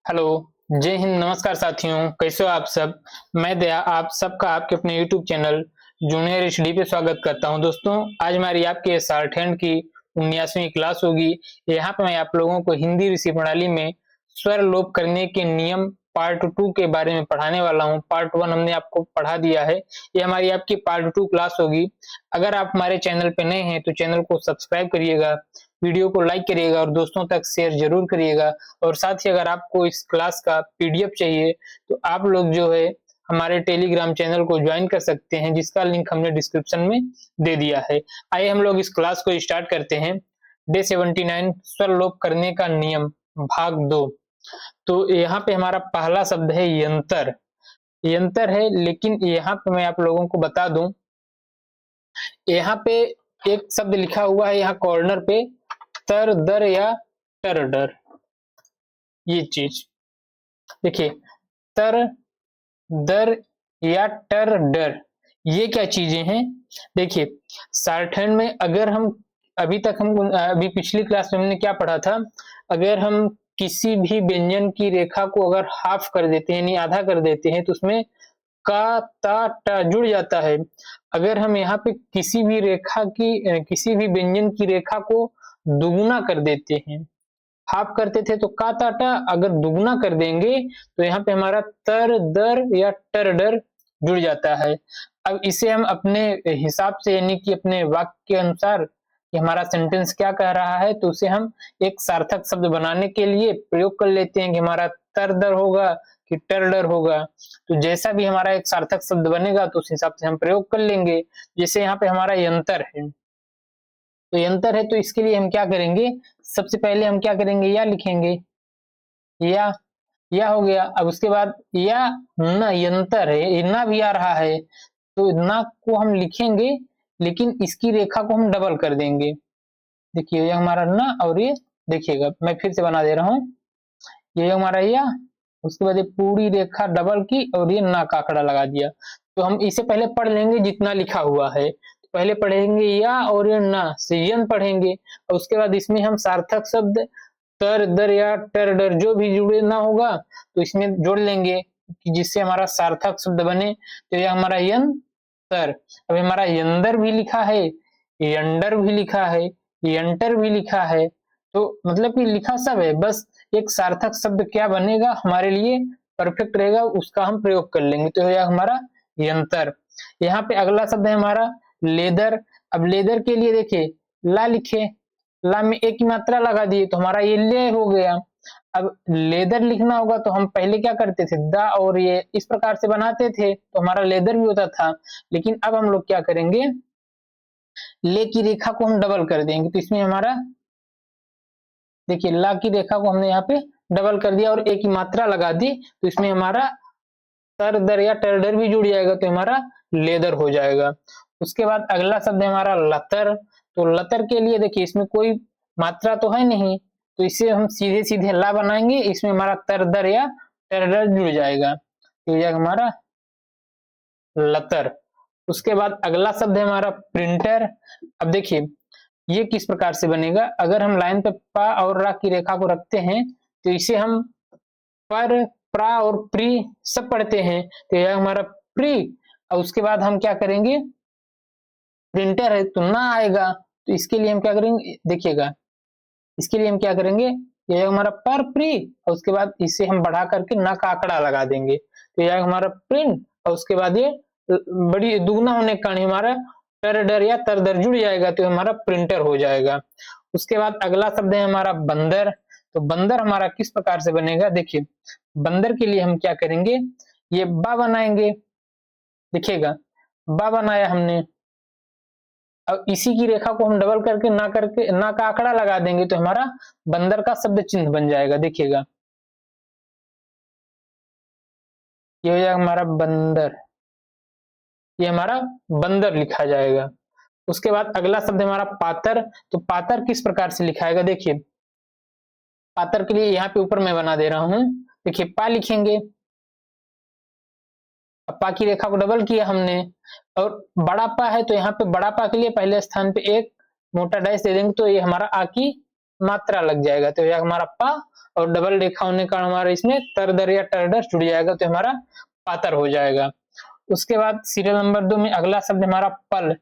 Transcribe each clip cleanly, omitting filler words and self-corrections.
Hello. जय हिंद। नमस्कार साथियों, कैसे हो आप सब। मैं दया आप सबका आपके अपने यूट्यूब चैनल जूनियर एचडी पे स्वागत करता हूं। दोस्तों, आज हमारी आपके शार्टहैंड की 19वीं क्लास होगी। यहाँ पे मैं आप लोगों को हिंदी विषय प्रणाली में स्वर लोप करने के नियम पार्ट 2 के बारे में पढ़ाने वाला हूं। पार्ट 1 हमने आपको पढ़ा दिया है, ये हमारी आपकी पार्ट 2 क्लास होगी। अगर आप हमारे चैनल पे नए हैं तो चैनल को सब्सक्राइब करिएगा, वीडियो को लाइक करिएगा और दोस्तों तक शेयर जरूर करिएगा। और साथ ही अगर आपको इस क्लास का पीडीएफ चाहिए तो आप लोग जो है हमारे टेलीग्राम चैनल को ज्वाइन कर सकते हैं, जिसका लिंक हमने डिस्क्रिप्शन में दे दिया है। आइए हम लोग इस क्लास को स्टार्ट करते हैं। डे 79 स्वर लोप करने का नियम भाग 2। तो यहाँ पे हमारा पहला शब्द है यंत्र। यंत्र है, लेकिन यहाँ पे मैं आप लोगों को बता दूं, यहाँ पे एक शब्द लिखा हुआ है यहाँ कॉर्नर पे, तर दर या टर डर। ये चीज देखिए, तर दर या टर डर, ये क्या चीजें हैं। देखिए, शॉर्टहैंड में अगर हम अभी पिछली क्लास में हमने क्या पढ़ा था, अगर हम किसी भी व्यंजन की रेखा को अगर हाफ कर देते हैं यानी आधा कर देते हैं तो उसमें का ता टा जुड़ जाता है। अगर हम यहाँ पे किसी भी व्यंजन की रेखा को दुगुना कर देते हैं, हाफ करते थे तो का ताटा, अगर दुगुना कर देंगे तो यहाँ पे हमारा तर दर या टर डर जुड़ जाता है। अब इसे हम अपने हिसाब से यानी कि अपने वाक्य के अनुसार कि हमारा सेंटेंस क्या कह रहा है, तो उसे हम एक सार्थक शब्द बनाने के लिए प्रयोग कर लेते हैं कि हमारा तर दर होगा कि टर डर होगा। तो जैसा भी हमारा एक सार्थक शब्द बनेगा तो उस हिसाब से हम प्रयोग कर लेंगे। जैसे यहाँ पे हमारा यंत्र है, तो यंत्र है तो इसके लिए हम क्या करेंगे, सबसे पहले हम क्या करेंगे, या लिखेंगे, या हो गया। अब उसके बाद या न यंत्र है, ये ना भी आ रहा है तो ना को हम लिखेंगे, लेकिन इसकी रेखा को हम डबल कर देंगे। देखिए ये हमारा ना, और ये देखिएगा मैं फिर से बना दे रहा हूँ, ये हमारा या, उसके बाद ये पूरी रेखा डबल की और ये ना का आंकड़ा लगा दिया। तो हम इसे पहले पढ़ लेंगे जितना लिखा हुआ है, तो पहले पढ़ेंगे या और ये ना से यन पढ़ेंगे, और उसके बाद इसमें हम सार्थक शब्द तर दर या टर डर जो भी जुड़े ना होगा तो इसमें जोड़ लेंगे कि जिससे हमारा सार्थक शब्द बने। तो यह हमारा यंत्र। अब हमारा यंदर भी लिखा है, यंडर भी लिखा है, यंटर भी लिखा है, तो मतलब कि लिखा सब है, बस एक सार्थक शब्द क्या बनेगा हमारे लिए परफेक्ट रहेगा उसका हम प्रयोग कर लेंगे। तो यह हमारा यंत्र। यहाँ पे अगला शब्द है हमारा लेदर। अब लेदर के लिए देखिए, ला लिखे, ला में एक ही मात्रा लगा दिए तो हमारा ये ले हो गया। अब लेदर लिखना होगा तो हम पहले क्या करते थे, दा और ये इस प्रकार से बनाते थे तो हमारा लेदर भी होता था। लेकिन अब हम लोग क्या करेंगे, ले की रेखा को हम डबल कर देंगे, तो इसमें हमारा देखिए ला की रेखा को हमने यहाँ पे डबल कर दिया और एक ही मात्रा लगा दी, तो इसमें हमारा तर दर या टर डर भी जुड़ जाएगा, तो हमारा लेदर हो जाएगा। उसके बाद अगला शब्द है हमारा लतर। तो लतर के लिए देखिए, इसमें कोई मात्रा तो है नहीं, तो इसे हम सीधे सीधे ला बनाएंगे, इसमें हमारा तर दर या टर डर जुड़ जाएगा, तो यह हमारा लतर। उसके बाद अगला शब्द है हमारा प्रिंटर। अब देखिए ये किस प्रकार से बनेगा, अगर हम लाइन पे पा और रा की रेखा को रखते हैं तो इसे हम पर, प्रा और प्री सब पढ़ते हैं, तो यह हमारा प्री। और उसके बाद हम क्या करेंगे, प्रिंटर है तो ना आएगा, तो इसके लिए हम क्या करेंगे, देखिएगा इसके लिए हम क्या करेंगे, यह हमारा पर प्री और उसके बाद इसे हम बढ़ा करके ना का आंकड़ा लगा देंगे, तो यह हमारा प्रिंट। और उसके बाद ये बड़ी दुगना होने के कारण हमारा टर डर या तर दर जुड़ जाएगा, तो हमारा प्रिंटर हो जाएगा। उसके बाद अगला शब्द है हमारा बंदर। तो बंदर हमारा किस प्रकार से बनेगा, देखिए बंदर के लिए हम क्या करेंगे, ये बा बनाएंगे, देखिएगा बा बनाया हमने, अब इसी की रेखा को हम डबल करके ना का आंकड़ा लगा देंगे, तो हमारा बंदर का शब्द चिन्ह बन जाएगा। देखिएगा ये हो जाएगा हमारा बंदर, ये हमारा बंदर लिखा जाएगा। उसके बाद अगला शब्द हमारा पातर। तो पातर किस प्रकार से लिखाएगा, देखिए पातर के लिए यहाँ पे ऊपर मैं बना दे रहा हूं, देखिए पा लिखेंगे, अब पा की रेखा को डबल किया हमने, और बड़ा पा है तो यहाँ पे बड़ा पा के लिए पहले स्थान पे एक मोटा डैश दे देंगे, तो ये हमारा आ की मात्रा लग जाएगा तो यह हमारा पा, और डबल रेखा होने का हमारा इसमें तरदर या टरडर जुड़ जाएगा तो हमारा पातर हो जाएगा। उसके बाद सीरियल नंबर 2 में अगला शब्द हमारा पल।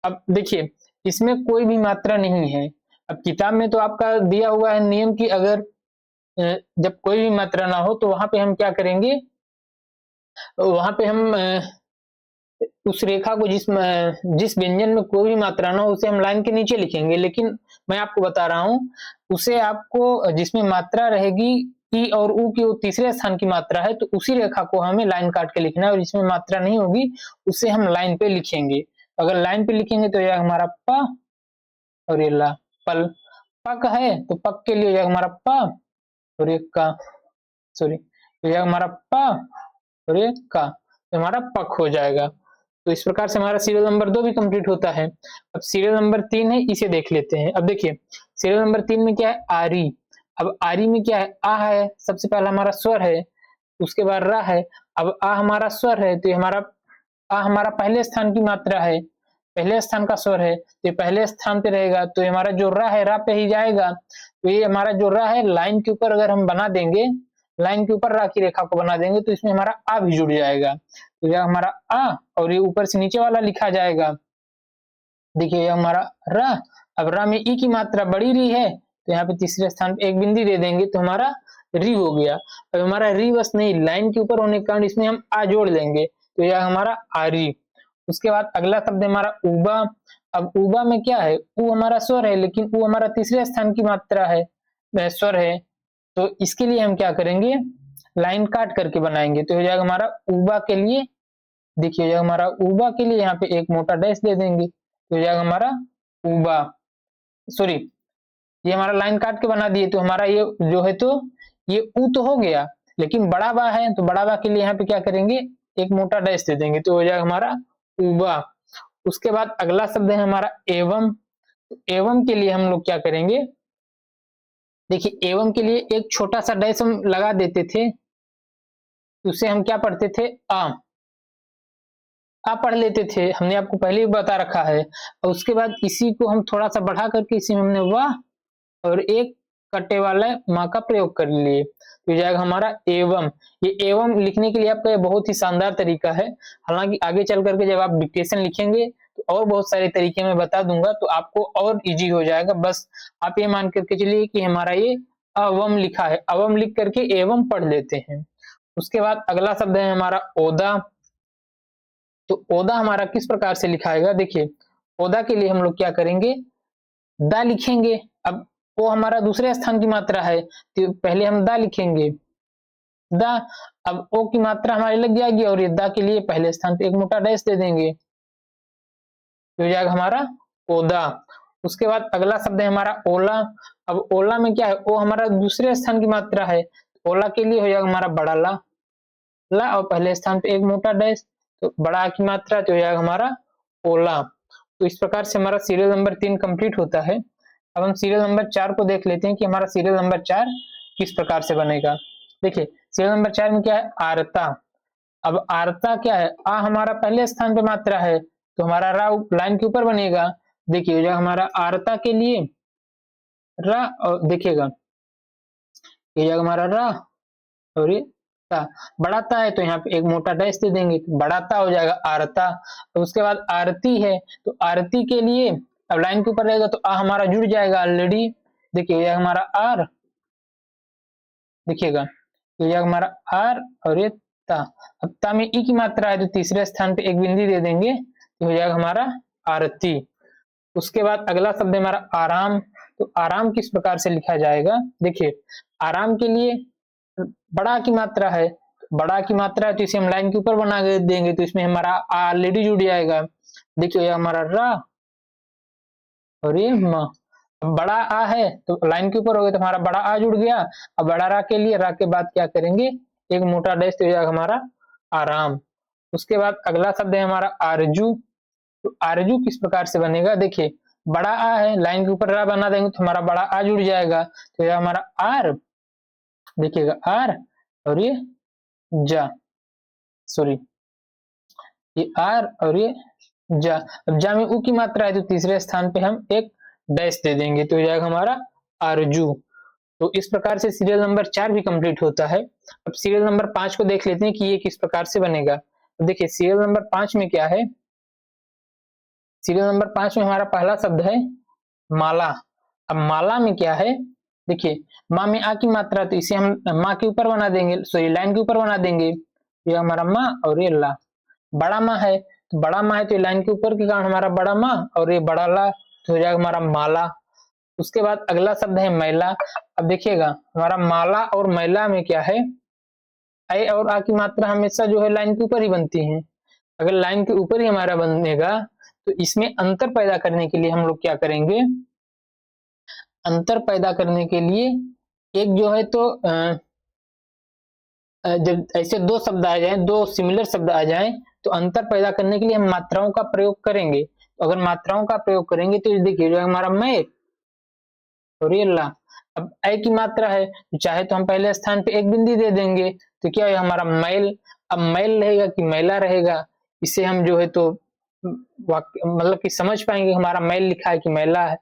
अब देखिए इसमें कोई भी मात्रा नहीं है। अब किताब में तो आपका दिया हुआ है नियम कि अगर जब कोई भी मात्रा ना हो तो वहां पे हम क्या करेंगे, वहां पे हम उस रेखा को जिस व्यंजन में कोई भी मात्रा ना हो उसे हम लाइन के नीचे लिखेंगे, लेकिन मैं आपको बता रहा हूं उसे आपको जिसमें मात्रा रहेगी ई और ऊ की वो तीसरे स्थान की मात्रा है तो उसी रेखा को हमें लाइन काट के लिखना है, और जिसमें मात्रा नहीं होगी उसे हम लाइन पे लिखेंगे। अगर लाइन पे लिखेंगे तो यह हमारा प और ये ला, पल। पक है तो पक के लिए यह हमारा प और ये का, सॉरी, तो यह हमारा प और ये का, तो हमारा पक हो जाएगा। तो इस प्रकार से हमारा सीरियल नंबर 2 भी कंप्लीट होता है। अब सीरियल नंबर 3 है, इसे देख लेते हैं। अब देखिए सीरियल नंबर 3 में क्या है, आरी। अब आरी में क्या है, आ है, सबसे पहला हमारा स्वर है, उसके बाद रा है। अब आ हमारा स्वर है तो ये हमारा आ हमारा पहले स्थान की मात्रा है, पहले स्थान का स्वर है तो ये पहले स्थान पे रहेगा, तो ये हमारा जो रा है रा पे ही जाएगा। तो ये हमारा जो रा है लाइन के ऊपर अगर हम बना देंगे, लाइन के ऊपर रा की रेखा को बना देंगे तो इसमें हमारा आ भी जुड़ जाएगा। तो यह हमारा आ और ये ऊपर से नीचे वाला लिखा जाएगा। देखिए यह हमारा रा। अब रा में ई की मात्रा बड़ी री है तो यहाँ पे तीसरे स्थान पे एक बिंदी दे देंगे तो हमारा री हो गया। अब हमारा री बस नहीं, लाइन के ऊपर होने के कारण इसमें हम आ जोड़ देंगे तो यह हमारा आरी। उसके बाद अगला शब्द हमारा उबा। अब उबा में क्या है, ऊ हमारा स्वर है लेकिन ऊ हमारा तीसरे स्थान की मात्रा है, स्वर है, तो इसके लिए हम क्या करेंगे, लाइन काट करके बनाएंगे तो हो जाएगा हमारा उबा के लिए। देखिए यह हमारा उबा के लिए यहाँ पे एक मोटा डैश दे देंगे तो हो जाएगा हमारा उबा, सॉरी, ये हमारा लाइन काट के बना दिए तो हमारा ये जो है तो ये ऊ तो हो गया, लेकिन बड़ा बा है तो बड़ा बा के लिए यहाँ पे क्या करेंगे, एक मोटा डैश दे देंगे तो हो जाएगा हमारा उबा। उसके बाद अगला शब्द है हमारा एवं। एवं के लिए हम लोग क्या करेंगे, देखिए एवं के लिए एक छोटा सा डैश हम लगा देते थे, उसे हम क्या पढ़ते थे, आ पढ़ लेते थे, हमने आपको पहले भी बता रखा है। और उसके बाद इसी को हम थोड़ा सा बढ़ा करके इसी में हमने वाह और एक कटे वाला माँ का प्रयोग कर लिए तो जाएगा हमारा एवं। ये एवं लिखने के लिए आपका ये बहुत ही शानदार तरीका है, हालांकि आगे चल करके जब आप डिक्टेशन लिखेंगे तो और बहुत सारे तरीके मैं बता दूंगा तो आपको और इजी हो जाएगा। बस आप ये मान करके चलिए कि हमारा ये अवम लिखा है, अवम लिख करके एवं पढ़ लेते हैं। उसके बाद अगला शब्द है हमारा ओदा। तो ओदा हमारा किस प्रकार से लिखाएगा, देखिए ओदा के लिए हम लोग क्या करेंगे, दा लिखेंगे। अब वो हमारा दूसरे स्थान की मात्रा है तो पहले हम दा लिखेंगे, दा। अब ओ की मात्रा हमारी लग जाएगी और ये दा के लिए पहले स्थान पे एक मोटा डैश दे देंगे तो हो जाएगा हमारा ओदा। उसके बाद अगला शब्द है हमारा ओला। अब ओला में क्या है, ओ हमारा दूसरे स्थान की मात्रा है, ओला के लिए हो जाएगा हमारा बड़ा ला, ला और पहले स्थान पे एक मोटा डैश, तो बड़ा की मात्रा तो हो जाएगा हमारा ओला। तो इस प्रकार से हमारा सीरियल नंबर 3 कंप्लीट होता है। अब हम सीरियल नंबर 4 को देख लेते हैं कि हमारा सीरियल नंबर 4 किस प्रकार से बनेगा। देखिए सीरियल नंबर 4 में क्या है, आरता। अब आरता क्या है, आ हमारा पहले स्थान पे मात्रा है तो हमारा रा लाइन के ऊपर बनेगा। देखिए जो हमारा आरता के लिए रा, और देखिएगा ये जगह हमारा रा और ये ता, बड़ा ता है तो यहाँ पे एक मोटा डैश दे देंगे तो बड़ा ता हो जाएगा आरता। तो उसके बाद आरती है तो आरती के लिए अब लाइन के ऊपर रहेगा तो आ हमारा जुड़ जाएगा ऑलरेडी। देखिए ये हमारा आर, देखिएगा ये हमारा आर और ये ता। अब ता में ई की मात्रा है तो तीसरे स्थान पे एक बिंदी दे देंगे तो हो जाएगा हमारा आरती। उसके बाद अगला शब्द है हमारा आराम। तो आराम किस प्रकार से लिखा जाएगा, देखिए आराम के लिए बड़ा की मात्रा है, बड़ा की मात्रा है तो इसे हम लाइन के ऊपर बना देंगे तो इसमें हमारा ऑलरेडी जुड़ जाएगा। देखिए ये हमारा रा और ये म। बड़ा आ है तो लाइन के ऊपर हो गया तो हमारा बड़ा आ जुड़ गया। अब बड़ा रा के लिए रा के बाद क्या करेंगे, एक मोटा डैश तो हो जाएगा हमारा आराम। उसके बाद अगला शब्द है हमारा आरजू। तो आरजू किस प्रकार से बनेगा, देखिए बड़ा आ है, लाइन के ऊपर रा बना देंगे तो हमारा बड़ा आ जुड़ जाएगा तो यह हमारा आर, देखिएगा आर और ये जा, सॉरी ये आर और ये जा। अब जा में उ की मात्रा है तो तीसरे स्थान पे हम एक डैश दे देंगे तो हो जाएगा हमारा आरजू। तो इस प्रकार से सीरियल नंबर 4 भी कंप्लीट होता है। अब सीरियल नंबर 5 को देख लेते हैं कि ये किस प्रकार से बनेगा। तो देखिए सीरियल नंबर 5 में क्या है, सीरियल नंबर 5 में हमारा पहला शब्द है माला। अब माला में क्या है, देखिए माँ में आ की मात्रा, तो इसे हम माँ के ऊपर बना देंगे, सॉरी लाइन के ऊपर बना देंगे। ये हमारा माँ और ये ला। बड़ा माँ है तो बड़ा माँ है तो ये लाइन के ऊपर के कारण हमारा बड़ा माँ और ये बड़ा ला, तो हो जाएगा हमारा माला। उसके बाद अगला शब्द है मैला। अब देखिएगा हमारा माला और मैला में क्या है, ऐ और आ की मात्रा हमेशा जो है लाइन के ऊपर ही बनती है। अगर लाइन के ऊपर ही हमारा बनेगा तो इसमें अंतर पैदा करने के लिए हम लोग क्या करेंगे, अंतर पैदा करने के लिए एक जो है तो जब ऐसे दो शब्द आ जाएं, दो सिमिलर शब्द आ जाएं, तो अंतर पैदा करने के लिए हम मात्राओं का प्रयोग करेंगे। तो अगर मात्राओं का प्रयोग करेंगे तो देखिए जो हमारा मैं और ये ला। अब ऐ की मात्रा है तो चाहे तो हम पहले स्थान पे एक बिंदी दे देंगे, तो क्या है हमारा मैल। अब मैल रहेगा कि मैला रहेगा, इसे हम जो है तो वाक्य मतलब कि समझ पाएंगे हमारा मैल लिखा है कि मैला है।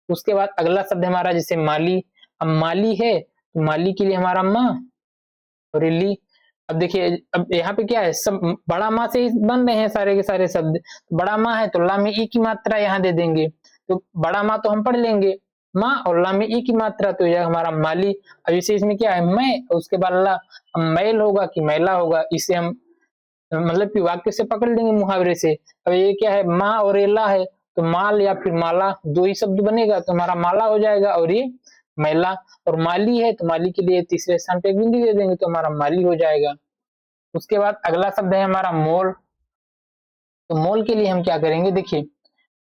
उसके बाद अगला शब्द हमारा जैसे माली। अब माली है तो माली के लिए हमारा माँ और ली। अब देखिए अब यहाँ पे क्या है, सब बड़ा माँ से ही बन रहे हैं सारे के सारे शब्द। बड़ा माँ है तो ला में ई की मात्रा यहाँ दे देंगे, तो बड़ा माँ तो हम पढ़ लेंगे माँ और ला में ई की मात्रा, तो यह हमारा माली। अब इसे इसमें क्या है मैं और उसके बाद ला। अब मैल होगा कि मैला होगा, इसे हम मतलब कि वाक्य से पकड़ लेंगे मुहावरे से। अब ये क्या है माँ और ये ला है तो माल या फिर माला दो ही शब्द बनेगा, तो हमारा माला हो जाएगा और ये मैला। और माली है तो माली के लिए तीसरे स्थान पे एक बिंदी दे देंगे तो हमारा माली हो जाएगा। उसके बाद अगला शब्द है हमारा मोल। तो मोल के लिए हम क्या करेंगे, देखिए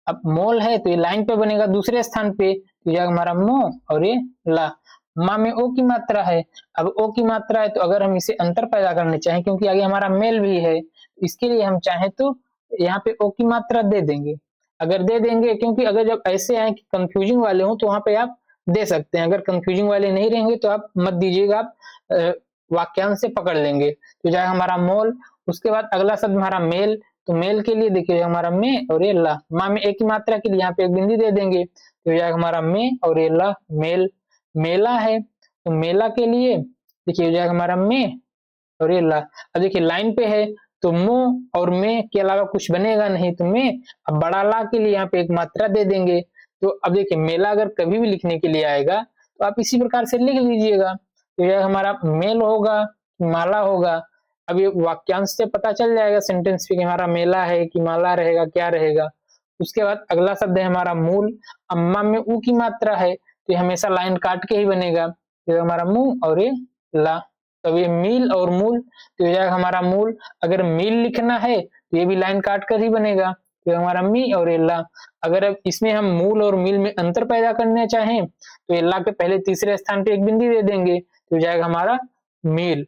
अब मोल है तो ये लाइन पे बनेगा दूसरे स्थान पे, तो ये हमारा मो और ये ला। माँ में ओ की मात्रा है। अब ओ की मात्रा है तो अगर हम इसे अंतर पैदा करने चाहें, क्योंकि आगे हमारा मेल भी है, इसके लिए हम चाहें तो यहाँ पे ओ की मात्रा दे देंगे। अगर दे देंगे, क्योंकि अगर जब ऐसे आए कि कंफ्यूजिंग वाले हो तो वहां पे आप दे सकते हैं। अगर कंफ्यूजिंग वाले नहीं रहेंगे तो आप मत दीजिएगा, आप वाक्यांश से पकड़ लेंगे। तो जाए हमारा मोल। उसके बाद अगला शब्द हमारा मेल। तो मेल के लिए देखिए हमारा में और ये ला। माँ में एक ही मात्रा के लिए यहाँ पे एक बिंदी दे देंगे, तो ये जाएगा हमारा में और ये ला मेल। मेला है तो मेला के लिए देखिए जाएगा हमारा में और ये ला। अब देखिए लाइन पे है तो मुंह और में के अलावा कुछ बनेगा नहीं, तो में। अब बड़ा ला के लिए यहाँ पे एक मात्रा दे देंगे। तो अब देखिए मेला अगर कभी भी लिखने के लिए आएगा तो आप इसी प्रकार से लिख लीजिएगा, तो यह हमारा मेल होगा माला होगा। अब ये वाक्यांश से पता चल जाएगा सेंटेंस पे कि हमारा मेला है कि माला रहेगा, क्या रहेगा। उसके बाद अगला शब्द है हमारा मूल। अम्मा में ऊ की मात्रा है तो ये हमेशा लाइन काट के ही बनेगा, तो हमारा मुंह और ये ला। तब ये मील और मूल, तो ये जाएगा हमारा मूल। अगर मील लिखना है तो ये भी लाइन काट कर ही बनेगा, तो हमारा मी और ये ला। अगर अब इसमें हम मूल और मील में अंतर पैदा करना चाहें तो ये ला के पहले तीसरे स्थान पे एक बिंदी दे देंगे, तो जाएगा हमारा मील।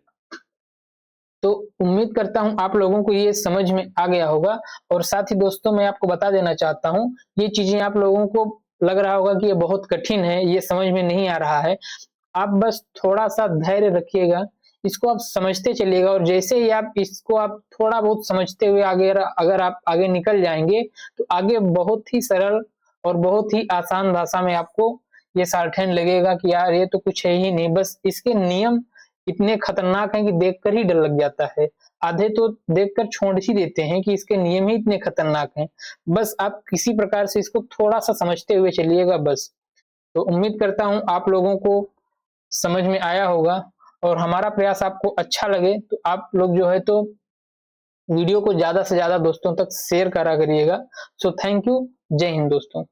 तो उम्मीद करता हूं आप लोगों को ये समझ में आ गया होगा। और साथ ही दोस्तों मैं आपको बता देना चाहता हूं, ये चीजें आप लोगों को लग रहा होगा कि ये बहुत कठिन है, ये समझ में नहीं आ रहा है। आप बस थोड़ा सा धैर्य रखिएगा, इसको आप समझते चलिएगा, और जैसे ही आप इसको आप थोड़ा बहुत समझते हुए आगे अगर आप आगे निकल जाएंगे तो आगे बहुत ही सरल और बहुत ही आसान भाषा में आपको ये शॉर्टहैंड लगेगा कि यार ये तो कुछ है ही नहीं। बस इसके नियम इतने खतरनाक हैं कि देखकर ही डर लग जाता है। आधे तो देखकर छोड़ ही देते हैं कि इसके नियम ही इतने खतरनाक हैं। बस आप किसी प्रकार से इसको थोड़ा सा समझते हुए चलिएगा बस। तो उम्मीद करता हूं आप लोगों को समझ में आया होगा, और हमारा प्रयास आपको अच्छा लगे तो आप लोग जो है तो वीडियो को ज्यादा से ज्यादा दोस्तों तक शेयर करा करिएगा। So thank you. जय हिंद दोस्तों।